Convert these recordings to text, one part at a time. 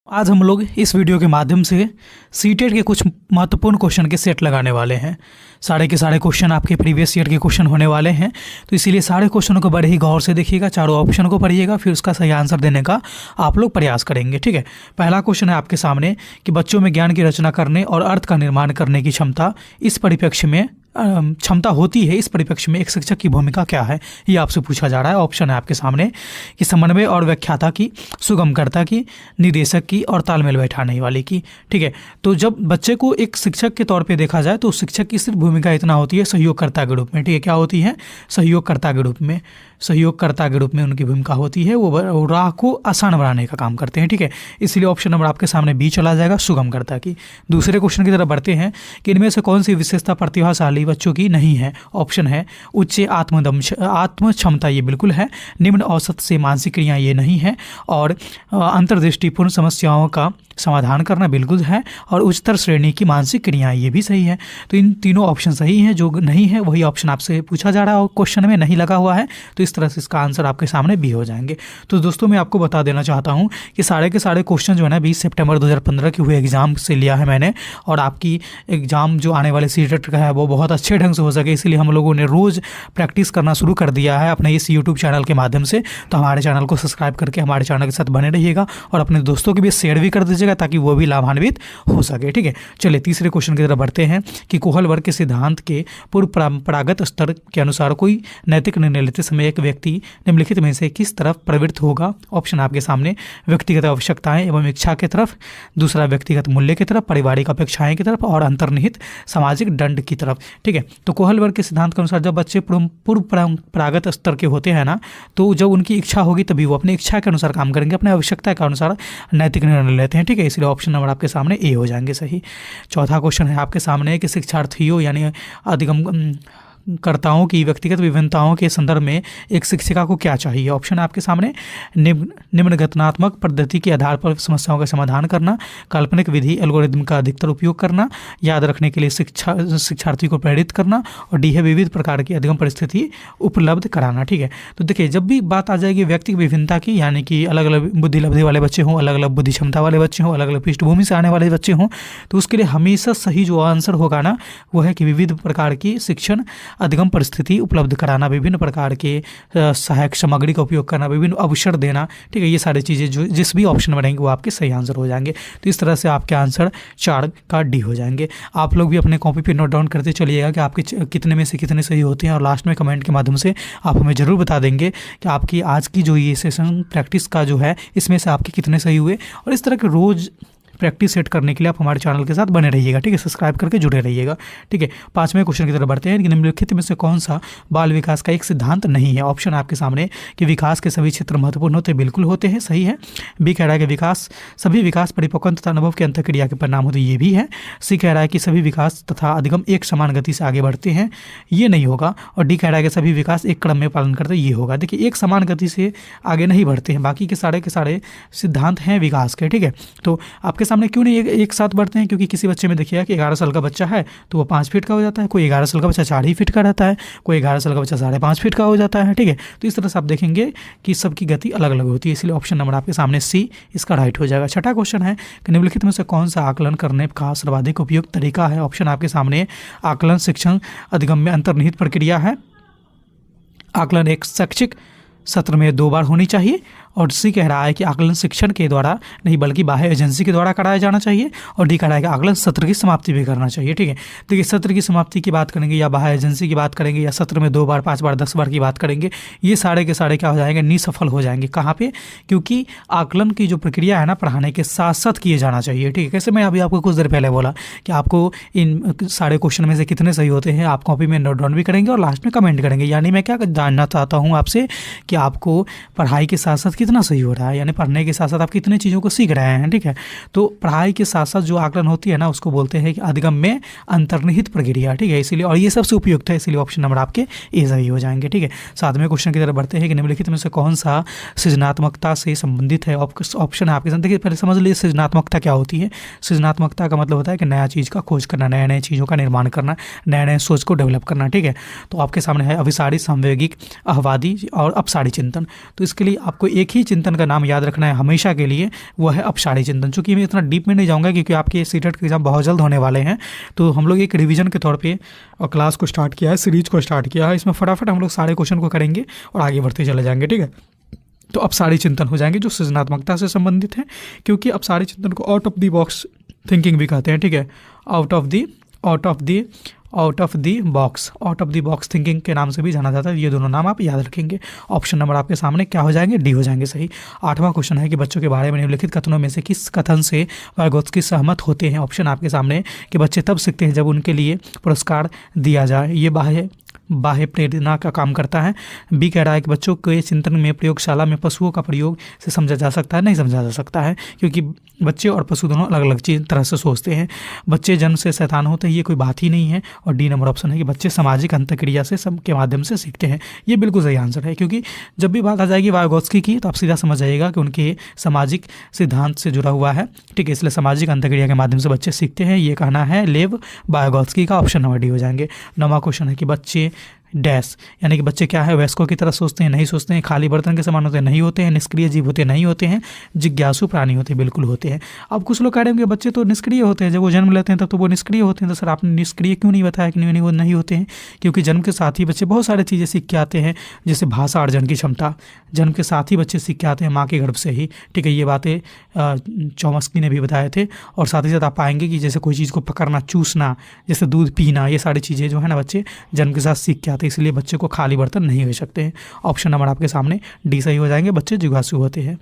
आज हम लोग इस वीडियो के माध्यम से सीटेट के कुछ महत्वपूर्ण क्वेश्चन के सेट लगाने वाले हैं। सारे के सारे क्वेश्चन आपके प्रीवियस ईयर के क्वेश्चन होने वाले हैं, तो इसीलिए सारे क्वेश्चनों को बड़े ही गौर से देखिएगा, चारों ऑप्शन को पढ़िएगा, फिर उसका सही आंसर देने का आप लोग प्रयास करेंगे। ठीक है, पहला क्वेश्चन है आपके सामने कि बच्चों में ज्ञान की रचना करने और अर्थ का निर्माण करने की क्षमता इस परिप्रेक्ष्य में क्षमता होती है, इस परिप्रेक्ष्य में एक शिक्षक की भूमिका क्या है, ये आपसे पूछा जा रहा है। ऑप्शन है आपके सामने कि समन्वय और व्याख्याता की, सुगमकर्ता की, निर्देशक की और तालमेल बैठाने वाले की। ठीक है, तो जब बच्चे को एक शिक्षक के तौर पे देखा जाए तो शिक्षक की सिर्फ भूमिका इतना होती है सहयोगकर्ता के रूप में। ठीक है, क्या होती है? सहयोगकर्ता के रूप में, सहयोगकर्ता के रूप में उनकी भूमिका होती है। वो राह को आसान बनाने का काम करते हैं। ठीक है, इसलिए ऑप्शन नंबर आपके सामने बी चला जाएगा, सुगमकर्ता की। दूसरे क्वेश्चन की तरफ बढ़ते हैं कि इनमें से कौन सी विशेषता प्रतिभाशाली बच्चों की नहीं है। ऑप्शन है उच्च आत्म क्षमता, ये बिल्कुल है। निम्न औसत से मानसिक क्रिया, ये नहीं है। और अंतर्दृष्टिपूर्ण समस्याओं का समाधान करना बिल्कुल है। और उच्चतर श्रेणी की मानसिक क्रियाएं, ये भी सही है। तो इन तीनों ऑप्शन सही हैं। जो नहीं है वही ऑप्शन आपसे पूछा जा रहा है और क्वेश्चन में नहीं लगा हुआ है, तो इस तरह से इसका आंसर आपके सामने बी हो जाएंगे। तो दोस्तों मैं आपको बता देना चाहता हूं कि सारे के सारे क्वेश्चन जो है ना 20 सितंबर 2015 के हुए एग्जाम से लिया है मैंने, और आपकी एग्जाम जो आने वाले सीटेट का है वो बहुत अच्छे ढंग से हो सके, इसलिए हम लोगों ने रोज़ प्रैक्टिस करना शुरू कर दिया है अपने इस यूट्यूब चैनल के माध्यम से। तो हमारे चैनल को सब्सक्राइब करके हमारे चैनल के साथ बने रहिएगा और अपने दोस्तों के भी शेयर भी कर दीजिएगा ताकि वो भी लाभान्वित हो सके। ठीक है, चलिए तीसरे क्वेश्चन की तरफ बढ़ते हैं कि कोहल वर्ग के सिद्धांत के पूर्व परंपरागत स्तर के अनुसार कोई नैतिक निर्णय लेते समय एक व्यक्ति निम्नलिखित में से किस तरफ प्रवृत्त होगा। ऑप्शन आपके सामने व्यक्तिगत आवश्यकताएं एवं इच्छा की तरफ, दूसरा व्यक्तिगत मूल्य की तरफ, पारिवारिक अपेक्षाएं की तरफ और अंतर्निहित सामाजिक दंड की तरफ। ठीक है, तो कोहल वर्ग के सिद्धांत के अनुसार जब बच्चे पूर्व परंपरागत स्तर के होते हैं ना, तो जब उनकी इच्छा होगी तभी वो अपनी इच्छा के अनुसार काम करेंगे, अपने आवश्यकता के अनुसार नैतिक निर्णय लेते हैं। ठीक है, इसलिए ऑप्शन नंबर आपके सामने ए हो जाएंगे सही। चौथा क्वेश्चन है आपके सामने कि शिक्षार्थियों यानी अधिगम कर्ताओं की व्यक्तिगत विभिन्नताओं के संदर्भ में एक शिक्षिका को क्या चाहिए। ऑप्शन आपके सामने निम्न गठनात्मक पद्धति के आधार पर समस्याओं का समाधान करना, काल्पनिक विधि एल्गोरिदम का अधिकतर उपयोग करना, याद रखने के लिए शिक्षार्थी को प्रेरित करना, और डी है विविध प्रकार की अधिगम परिस्थिति उपलब्ध कराना। ठीक है, तो देखिए जब भी बात आ जाएगी व्यक्तिगत विभिन्नता की, यानी कि अलग अलग बुद्धि लब्धि वाले बच्चे हों, अलग अलग बुद्धि क्षमता वाले बच्चे हों, अलग अलग पृष्ठभूमि से आने वाले बच्चे हों, तो उसके लिए हमेशा सही जो आंसर होगा ना वो है कि विविध प्रकार की शिक्षण अधिगम परिस्थिति उपलब्ध कराना, विभिन्न प्रकार के सहायक सामग्री का उपयोग करना, विभिन्न अवसर देना। ठीक है, ये सारी चीज़ें जो जिस भी ऑप्शन में रहेंगे वो आपके सही आंसर हो जाएंगे। तो इस तरह से आपके आंसर 4 का डी हो जाएंगे। आप लोग भी अपने कॉपी पे नोट डाउन करते चलिएगा कि आपके कितने में से कितने सही होते हैं, और लास्ट में कमेंट के माध्यम से आप हमें ज़रूर बता देंगे कि आपकी आज की जो ये सेशन प्रैक्टिस का जो है इसमें से आपके कितने सही हुए। और इस तरह के रोज़ प्रैक्टिस सेट करने के लिए आप हमारे चैनल के साथ बने रहिएगा। ठीक है, सब्सक्राइब करके जुड़े रहिएगा। ठीक है, 5वें क्वेश्चन की तरफ बढ़ते हैं कि निम्नलिखित में से कौन सा बाल विकास का एक सिद्धांत नहीं है। ऑप्शन आपके सामने कि विकास के सभी क्षेत्र महत्वपूर्ण होते, बिल्कुल होते हैं, सही है। बी कह रहा है कि सभी विकास परिपक्वता तथा अनुभव के अंतःक्रिया के परिणाम होते, ये भी है। सी कह रहा है कि सभी विकास तथा अधिगम एक समान गति से आगे बढ़ते हैं, ये नहीं होगा। और डी कह रहा है कि सभी विकास एक क्रम में पालन करते हैं, ये होगा। देखिए एक समान गति से आगे नहीं बढ़ते हैं, बाकी के सारे सिद्धांत हैं विकास के। ठीक है, तो आपके सामने क्यों नहीं एक साथ बढ़ते हैं, क्योंकि किसी बच्चे में देखिए कि 11 साल का बच्चा है तो वो 5 फीट का हो जाता है, कोई 11 साल का बच्चा 4 ही फीट का रहता है, कोई 11 साल का बच्चा 5.5 फीट का हो जाता है। ठीक है, तो इस तरह से आप देखेंगे कि सबकी गति अलग अलग होती है, इसलिए ऑप्शन नंबर आपके सामने सी इसका राइट हो जाएगा। छठा क्वेश्चन है कि निम्नलिखित में से कौन सा आकलन करने का सर्वाधिक उपयुक्त तरीका है। ऑप्शन आपके सामने आकलन शिक्षण अधिगम में अंतर्निहित प्रक्रिया है। आकलन एक शैक्षिक सत्र में 2 बार होनी चाहिए। और सी कह रहा है कि आकलन शिक्षण के द्वारा नहीं बल्कि बाह्य एजेंसी के द्वारा कराया जाना चाहिए। और डी कह रहा है कि आकलन सत्र की समाप्ति भी करना चाहिए। ठीक है, देखिए सत्र की समाप्ति की बात करेंगे या बाह्य एजेंसी की बात करेंगे या सत्र में 2 बार 5 बार 10 बार की बात करेंगे, ये सारे के सारे क्या हो जाएंगे, निसफल हो जाएंगे। कहाँ पे? क्योंकि आकलन की जो प्रक्रिया है ना पढ़ाने के साथ साथ किए जाना चाहिए। ठीक है, कैसे मैं अभी आपको कुछ देर पहले बोला कि आपको इन सारे क्वेश्चन में से कितने सही होते हैं आप कॉपी में नोट डाउन भी करेंगे और लास्ट में कमेंट करेंगे। यानी मैं क्या जानना चाहता हूँ आपसे कि आपको पढ़ाई के साथ साथ कितना सही हो रहा है, यानी पढ़ने के साथ साथ आप कितने चीज़ों को सीख रहे हैं। ठीक है, तो पढ़ाई के साथ साथ जो आकलन होती है ना उसको बोलते हैं कि अधिगम में अंतर्निहित प्रक्रिया। ठीक है, इसीलिए और ये सबसे उपयुक्त है, इसलिए ऑप्शन नंबर आपके ए सही हो जाएंगे। ठीक है, 7वें क्वेश्चन की तरफ बढ़ते हैं कि निम्नलिखित में से कौन सा सृजनात्मकता से संबंधित है। ऑप्शन आपके साथ देखिए, पहले समझ लीजिए सृजनात्मकता क्या होती है। सृजनात्मकता का मतलब होता है कि नया चीज़ का खोज करना, नए नए चीज़ों का निर्माण करना, नए नए सोच को डेवलप करना। ठीक है, तो आपके सामने है अभिसारी, संवेगिक, अहवादी और अपसारी चिंतन। तो इसके लिए आपको एक एक ही चिंतन का नाम याद रखना है हमेशा के लिए, वो है अपसारी चिंतन। चूँकि मैं इतना डीप में नहीं जाऊँगा क्योंकि आपके सीटेट के एग्जाम बहुत जल्द होने वाले हैं, तो हम लोग एक रिवीजन के तौर पे और क्लास को स्टार्ट किया है, सीरीज को स्टार्ट किया है। इसमें फटाफट हम लोग सारे क्वेश्चन को करेंगे और आगे बढ़ते चले जाएंगे, ठीक है। तो अपसारी चिंतन हो जाएंगे जो सृजनात्मकता से संबंधित है, क्योंकि अपसारी चिंतन को out of the box thinking भी कहते हैं, ठीक है। Out of the box thinking के नाम से भी जाना जाता है। ये दोनों नाम आप याद रखेंगे। ऑप्शन नंबर आपके सामने क्या हो जाएंगे, डी हो जाएंगे सही। 8वां क्वेश्चन है कि बच्चों के बारे में निम्नलिखित कथनों में से किस कथन से वाइगोत्स्की सहमत होते हैं। ऑप्शन आपके सामने कि बच्चे तब सीखते हैं जब उनके लिए पुरस्कार दिया जाए, ये बाह्य प्रेरणा का काम करता है। बी कह रहा है कि बच्चों के चिंतन में प्रयोगशाला में पशुओं का प्रयोग से समझा जा सकता है, नहीं समझा जा सकता है, क्योंकि बच्चे और पशु दोनों अलग अलग तरह से सोचते हैं। बच्चे जन्म से शैतान होते हैं, ये कोई बात ही नहीं है। और डी नंबर ऑप्शन है कि बच्चे सामाजिक अंतःक्रिया से के माध्यम से सीखते हैं, ये बिल्कुल सही आंसर है। क्योंकि जब भी बात आ जाएगी वाइगोत्स्की की तो आप सीधा समझ जाइएगा कि उनके सामाजिक सिद्धांत से जुड़ा हुआ है, ठीक है। इसलिए सामाजिक अंतःक्रिया के माध्यम से बच्चे सीखते हैं, ये कहना है लेव वाइगोत्स्की का। ऑप्शन नंबर डी हो जाएंगे। 9वां क्वेश्चन है कि बच्चे डैश, यानी कि बच्चे क्या है, वयस्कों की तरह सोचते हैं, नहीं सोचते हैं, खाली बर्तन के समान होते हैं, नहीं होते हैं, निष्क्रिय जीव होते हैं, नहीं होते हैं, जिज्ञासु प्राणी होते हैं, बिल्कुल होते हैं। अब कुछ लोग कह रहे हैं कि बच्चे तो निष्क्रिय होते हैं, जब वो जन्म लेते हैं तब तो वो निष्क्रिय होते हैं। तो सर आपने निष्क्रिय क्यों नहीं बताया कि नहीं वो नहीं होते हैं? क्योंकि जन्म के साथ ही बच्चे बहुत सारी चीज़ें सीख के आते हैं, जैसे भाषा अर्जन की क्षमता जन्म के साथ ही बच्चे सीख के आते हैं माँ के गर्भ से ही, ठीक है। ये बातें चॉम्स्की ने भी बताए थे। और साथ ही साथ आप पाएंगे कि जैसे कोई चीज़ को पकड़ना, चूसना, जैसे दूध पीना, ये सारी चीज़ें जो है ना बच्चे जन्म के साथ सीख के आते हैं, इसलिए बच्चे को खाली बर्तन नहीं हो सकते हैं। ऑप्शन नंबर आपके सामने डी सही हो जाएंगे, बच्चे जिज्ञासु होते हैं।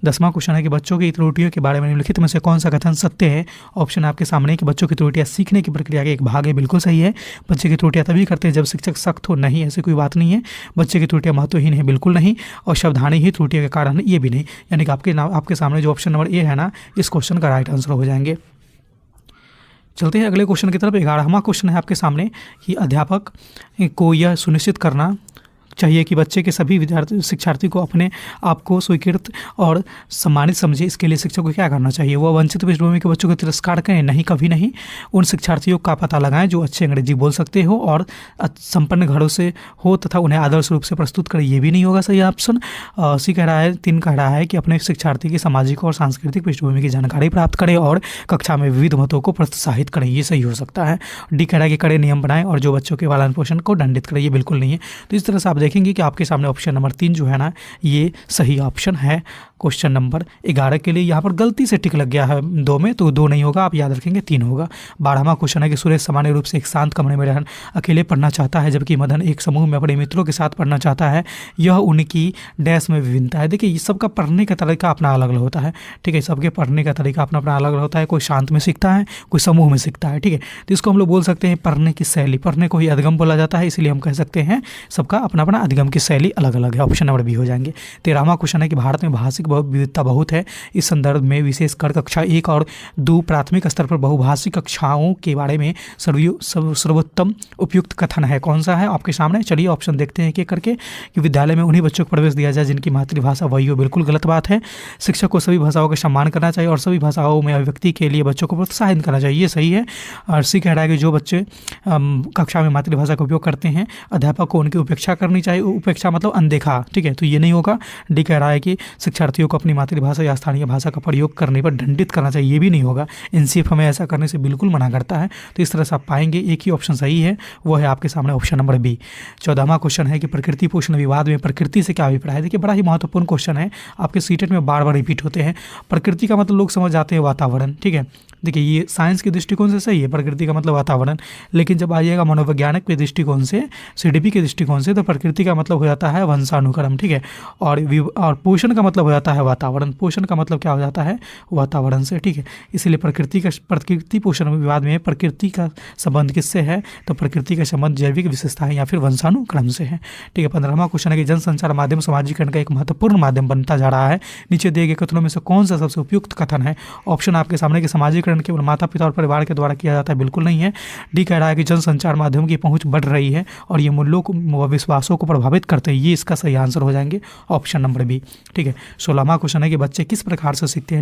10वां क्वेश्चन है कि बच्चों की त्रुटियों के बारे में निम्नलिखित में से कौन सा कथन सत्य है। ऑप्शन आपके सामने कि बच्चों की त्रुटियां सीखने की प्रक्रिया का एक भाग है, बिल्कुल सही है। बच्चे की त्रुटियां तभी करते हैं जब शिक्षक सख्त हो, नहीं ऐसी कोई बात नहीं है। बच्चे की त्रुटियां महत्वहीन है, बिल्कुल नहीं। और शब्दानी ही त्रुटियों के कारण है, ये भी नहीं। यानी कि आपके सामने जो ऑप्शन नंबर ए है ना, इस क्वेश्चन का राइट आंसर हो जाएंगे। चलते हैं अगले क्वेश्चन की तरफ। 11वां क्वेश्चन है आपके सामने कि अध्यापक को यह सुनिश्चित करना चाहिए कि बच्चे के सभी शिक्षार्थी को अपने आप को स्वीकृत और सम्मानित समझे। इसके लिए शिक्षक को क्या करना चाहिए? वो वंचित पृष्ठभूमि के बच्चों को तिरस्कार करें? नहीं, कभी नहीं। उन शिक्षार्थियों का पता लगाएं जो अच्छे अंग्रेजी बोल सकते हो और संपन्न घरों से हो तथा उन्हें आदर्श रूप से प्रस्तुत करें, ये भी नहीं होगा सही ऑप्शन। सी कह रहा है 3 कह रहा है कि अपने शिक्षार्थी की सामाजिक और सांस्कृतिक पृष्ठभूमि की जानकारी प्राप्त करें और कक्षा में विविध मतों को प्रोत्साहित करें, ये सही हो सकता है। डी कह रहा है कि कड़े नियम बनाएं और जो बच्चों के पालन पोषण को दंडित करें, ये बिल्कुल नहीं है। तो इस तरह से आप देखेंगे कि आपके सामने ऑप्शन नंबर 3 जो है ना, ये सही ऑप्शन है। क्वेश्चन नंबर 11 के लिए यहाँ पर गलती से टिक लग गया है 2 में, तो 2 नहीं होगा, आप याद रखेंगे 3 होगा। 12वां क्वेश्चन है कि सुरेश सामान्य रूप से एक शांत कमरे में रहकर अकेले पढ़ना चाहता है, जबकि मदन एक समूह में अपने मित्रों के साथ पढ़ना चाहता है। यह उनकी डैश में विभिन्नता है। देखिए, ये सबका पढ़ने का तरीका अपना अलग अलग होता है, ठीक है। सबके पढ़ने का तरीका अपना अपना अलग अलग होता है। कोई शांत में सीखता है, कोई समूह में सीखता है, ठीक है। तो इसको हम लोग बोल सकते हैं पढ़ने की शैली। पढ़ने को ही अधिगम बोला जाता है, इसलिए हम कह सकते हैं सबका अपना अपना अधिगम की शैली अलग अलग है। ऑप्शन नंबर बी हो जाएंगे। 13वां क्वेश्चन है कि भारत में भाषिक विविधता बहुत है। इस संदर्भ में विशेषकर कक्षा 1 और 2 प्राथमिक स्तर पर बहुभाषिक कक्षाओं के बारे में सर्वोत्तम उपयुक्त कथन है, कौन सा है आपके सामने? चलिए ऑप्शन देखते हैं एक करके। कि विद्यालय में उन्हीं बच्चों को प्रवेश दिया जाए जिनकी मातृभाषा वही हो, बिल्कुल गलत बात है। शिक्षक को सभी भाषाओं का सम्मान करना चाहिए और सभी भाषाओं में अभिव्यक्ति के लिए बच्चों को प्रोत्साहित करना चाहिए, ये सही है। और सी कह रहा है कि जो बच्चे कक्षा में मातृभाषा का उपयोग करते हैं, अध्यापक को उनकी उपेक्षा करनी चाहिए। उपेक्षा मतलब अनदेखा, ठीक है, तो ये नहीं होगा। डी कह रहा है कि शिक्षार्थियों को अपनी मातृभाषा या स्थानीय भाषा का प्रयोग करने पर दंडित करना चाहिए, ये भी नहीं होगा। एनसीएफ हमें ऐसा करने से बिल्कुल मना करता है। तो इस तरह से आप पाएंगे एक ही ऑप्शन सही है, वो है आपके सामने ऑप्शन नंबर बी। 14वां क्वेश्चन है कि प्रकृति पोषण विवाद में प्रकृति से क्या अभिप्राय है। देखिए, बड़ा ही महत्वपूर्ण क्वेश्चन है, आपके सीटेट में बार बार रिपीट होते हैं। प्रकृति का मतलब लोग समझ जाते हैं वातावरण, ठीक है। देखिए, ये साइंस के दृष्टिकोण से सही है, प्रकृति का मतलब वातावरण। लेकिन जब आइएगा मनोवैज्ञानिक के दृष्टिकोण से, सीडीपी के दृष्टिकोण से, तो प्रकृति का मतलब हो जाता है वंशानुक्रम, ठीक है। और पोषण का मतलब हो जाता है वातावरण। पोषण का मतलब क्या हो जाता है? वातावरण से, ठीक है। इसलिए प्रकृति पोषण विवाद में प्रकृति का संबंध किससे है? तो प्रकृति का संबंध जैविक विशेषता है या फिर वंशानुक्रम से है, ठीक है। 15वां क्वेश्चन है कि जनसंचार माध्यम सामाजिकरण का एक महत्वपूर्ण माध्यम बनता जा रहा है। नीचे दिए गए कथनों में से कौन सा सबसे उपयुक्त कथन है? ऑप्शन आपके सामने कि सामाजिकरण केवल माता पिता और परिवार के द्वारा किया जाता है, बिल्कुल नहीं है। डी कह रहा है कि जनसंचार माध्यम की पहुंच बढ़ रही है और ये मूल्यों व विश्वासों को प्रभावित करते हैं, ये इसका सही आंसर हो जाएंगे ऑप्शन नंबर बी। ठीक है, 16वां क्वेश्चन है कि बच्चे किस प्रकार से सीखते हैं,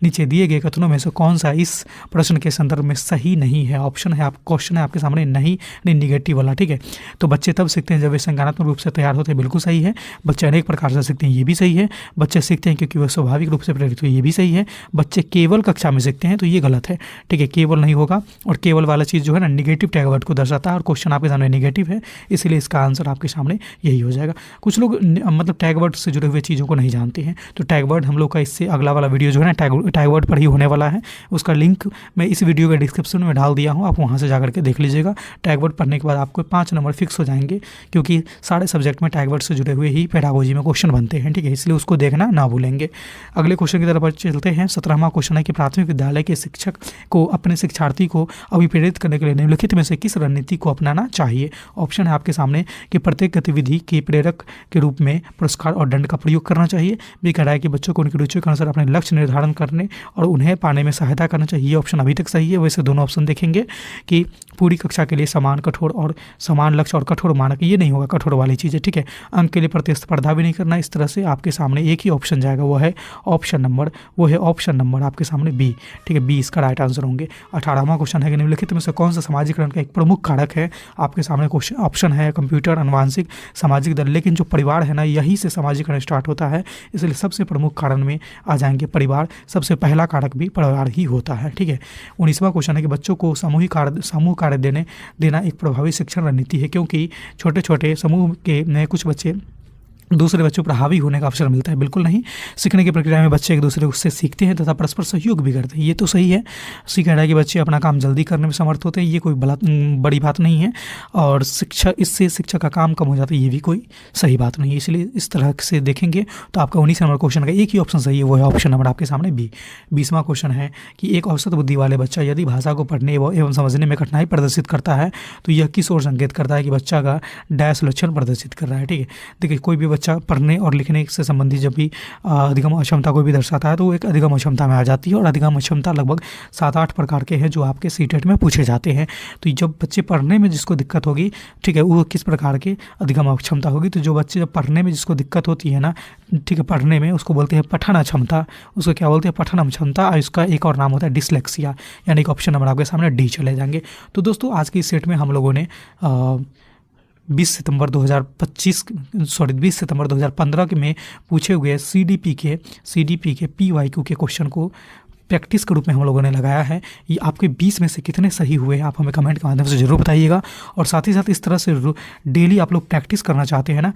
नीचे दिए गए कथनों में से कौन सा इस प्रश्न के संदर्भ में सही नहीं है। ऑप्शन है क्वेश्चन है आपके सामने नहीं निगेटिव वाला। ठीक है, तो बच्चे तब सीखते हैं जब वे संज्ञानात्मक रूप से तैयार होते हैं, बिल्कुल सही है। बच्चे अनेक प्रकार से सीखते हैं, ये भी सही है। बच्चे सीखते हैं क्योंकि वह स्वाभाविक रूप से प्रेरित हुए, ये भी सही है। बच्चे केवल कक्षा में सीखते हैं, तो ये गलत है। ठीक है, केवल नहीं होगा, और केवल वाला चीज़ जो है ना निगेटिव टैग वर्ड को दर्शाता है, और क्वेश्चन आपके सामने निगेटिव है, इसलिए इसका आंसर आपके सामने यही हो जाएगा। कुछ लोग मतलब टैग वर्ड से जुड़े हुए चीज़ों को नहीं जानते हैं, तो टैग वर्ड हम लोग का इससे अगला वाला वीडियो जो है ना टैग वर्ड पर ही होने वाला है, उसका लिंक मैं इस वीडियो के डिस्क्रिप्शन में डाल दिया हूँ, आप वहाँ से जाकर के देख लीजिएगा। टैग वर्ड पढ़ने के बाद आपको 5 नंबर फिक्स हो जाएंगे, क्योंकि सारे सब्जेक्ट में टैग वर्ड से जुड़े हुए ही पेडागोजी में क्वेश्चन बनते हैं। ठीक है, इसलिए उसको देखना ना भूलेंगे। अगले क्वेश्चन की तरफ चलते हैं। 17वां क्वेश्चन है कि प्राथमिक विद्यालय के शिक्षक को अपने शिक्षार्थी को अभिप्रेरित करने के लिए निम्नलिखित में से किस रणनीति को अपनाना चाहिए। ऑप्शन है आपके सामने कि प्रत्येक गतिविधि के प्रेरक के रूप में पुरस्कार और दंड का प्रयोग करना चाहिए। भी कह रहा है कि बच्चों को उनकी रुचि के अनुसार अपने लक्ष्य निर्धारण करने और उन्हें पाने में सहायता करना चाहिए। ये ऑप्शन अभी तक सही है। वैसे दोनों ऑप्शन देखेंगे कि पूरी कक्षा के लिए समान कठोर और समान लक्ष्य और कठोर मानक, ये नहीं होगा कठोर वाली चीज़ें। ठीक है, अंक के लिए प्रतिस्पर्धा भी नहीं करना। इस तरह से आपके सामने एक ही ऑप्शन जाएगा, वो है ऑप्शन नंबर आपके सामने बी। ठीक है, बी इसका राइट आंसर होंगे। 18वां क्वेश्चन है कि निम्नलिखित में से कौन सा सामाजिकरण का एक प्रमुख कारक है। आपके सामने क्वेश्चन ऑप्शन है कंप्यूटर, अनुवांशिक, सामाजिक दल, लेकिन जो परिवार है ना, यही से सामाजिकरण स्टार्ट होता है, इसलिए सबसे प्रमुख कारण में आ जाएंगे परिवार। सबसे पहला कारक भी परिवार ही होता है। ठीक है, 19वां क्वेश्चन है कि बच्चों को समूह कार्य देना एक प्रभावी शिक्षण रणनीति है, क्योंकि छोटे छोटे समूह के में कुछ बच्चे दूसरे बच्चों पर हावी होने का अवसर मिलता है। बिल्कुल नहीं, सीखने की प्रक्रिया में बच्चे एक दूसरे से सीखते हैं तथा परस्पर सहयोग भी करते हैं, ये तो सही है। कह रहा है कि बच्चे अपना काम जल्दी करने में समर्थ होते हैं, ये कोई बड़ी बात नहीं है, और इससे शिक्षक का काम कम हो जाता है, ये भी कोई सही बात नहीं है। इसलिए इस तरह से देखेंगे तो आपका 19 नंबर क्वेश्चन का एक ही ऑप्शन सही है, वो है ऑप्शन नंबर आपके सामने बी। 20वां क्वेश्चन है कि एक औसत बुद्धि वाले बच्चा यदि भाषा को पढ़ने एवं समझने में कठिनाई प्रदर्शित करता है तो यह किस ओर संकेत करता है कि बच्चा का डैश लक्षण प्रदर्शित कर रहा है। ठीक है, देखिए कोई भी बच्चा पढ़ने और लिखने से संबंधित जब भी अधिगम अक्षमता को भी दर्शाता है तो वो एक अधिगम अक्षमता में आ जाती है, और अधिगम अक्षमता लगभग 7-8 प्रकार के हैं जो आपके सीटेट में पूछे जाते हैं। तो जब बच्चे पढ़ने में जिसको दिक्कत होगी, ठीक है, वो किस प्रकार के अधिगम अक्षमता होगी। तो जो बच्चे जब पढ़ने में जिसको दिक्कत होती है ना, ठीक है, पढ़ने में, उसको बोलते हैं पठन अक्षमता, उसको क्या बोलते हैं पठन अक्षमता, और इसका एक और नाम होता है डिसलेक्सिया, यानी कि ऑप्शन नंबर आपके सामने डी चले जाएंगे। तो दोस्तों आज की सेट में हम लोगों ने 20 सितंबर 2015 में पूछे हुए CDP के PYQ के क्वेश्चन को प्रैक्टिस के रूप में हम लोगों ने लगाया है। ये आपके 20 में से कितने सही हुए आप हमें कमेंट के माध्यम से जरूर बताइएगा, और साथ ही साथ इस तरह से डेली आप लोग प्रैक्टिस करना चाहते हैं ना,